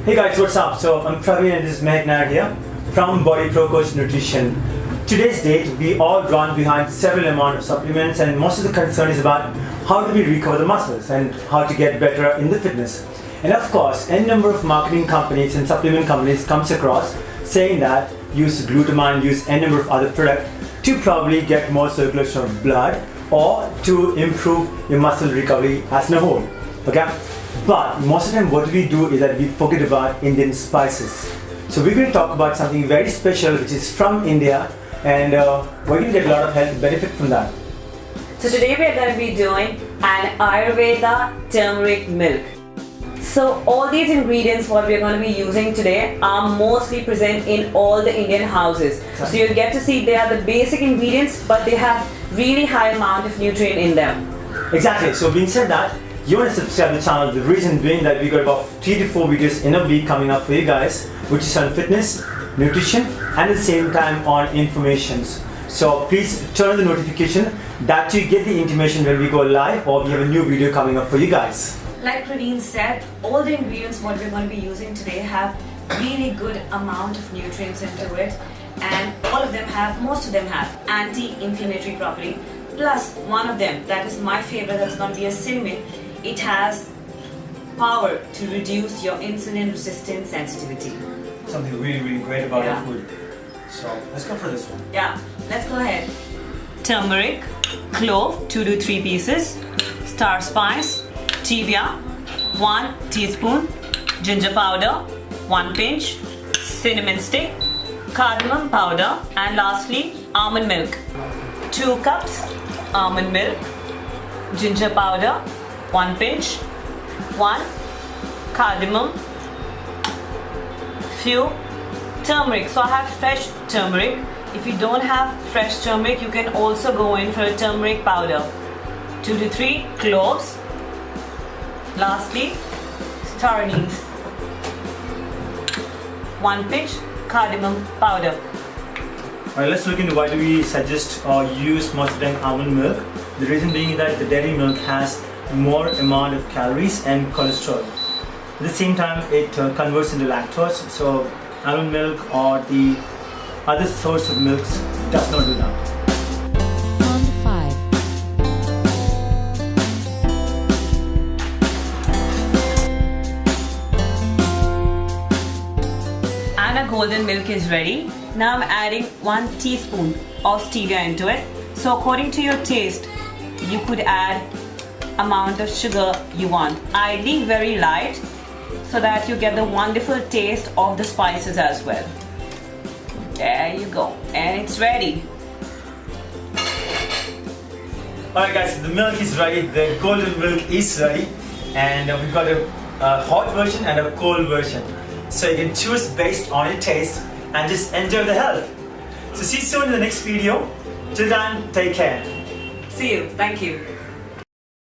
Hey guys, what's up? So I'm Praveen and this is Mehak here from BodyProCoach Nutrition. Today's date, we all run behind several amount of supplements, and most of the concern is about how do we recover the muscles and how to get better in the fitness. And of course, any number of marketing companies and supplement companies comes across saying that use glutamine, use any number of other products to probably get more circulation of blood or to improve your muscle recovery as a whole. Okay? But most of the time what we do is that we forget about Indian spices. So we're going to talk about something very special which is from India, and we're going to get a lot of health benefit from that. So today we are going to be doing an Ayurveda turmeric milk. So all these ingredients what we are going to be using today are mostly present in all the Indian houses. Exactly. So you'll get to see they are the basic ingredients, but they have really high amount of nutrient in them. Exactly. So being said that, you want to subscribe to the channel. The reason being that we got about 3 to 4 videos in a week coming up for you guys, which is on fitness, nutrition, and at the same time on informations. So please turn on the notification that you get the intimation when we go live or we have a new video coming up for you guys. Like Praveen said, all the ingredients what we're going to be using today have really good amount of nutrients into it, and most of them have anti-inflammatory property. Plus one of them, that is my favorite, that's going to be a cinnamon. It has power to reduce your insulin resistance sensitivity. Something really great about our food. So let's go for this one. Yeah, let's go ahead. Turmeric, clove 2 to 3 pieces, star spice, stevia 1 teaspoon, ginger powder 1 pinch, cinnamon stick, cardamom powder, and lastly almond milk. 2 cups almond milk, ginger powder 1 pinch, 1 cardamom, few turmeric. So I have fresh turmeric. If you don't have fresh turmeric, you can also go in for a turmeric powder. 2 to 3 cloves. Lastly, star anise. 1 pinch cardamom powder. Alright, let's look into why do we suggest or use most of the time almond milk. The reason being that the dairy milk has more amount of calories and cholesterol. At the same time, it converts into lactose. So almond milk or the other source of milks does not do that. And our golden milk is ready. Now I'm adding 1 teaspoon of stevia into it. So according to your taste, you could add amount of sugar you want. Ideally very light, so that you get the wonderful taste of the spices as well. There you go, and it's ready. Alright guys, the milk is ready, the golden milk is ready, and we've got a hot version and a cold version. So you can choose based on your taste and just enjoy the health. So see you soon in the next video. Till then, take care. See you. Thank you.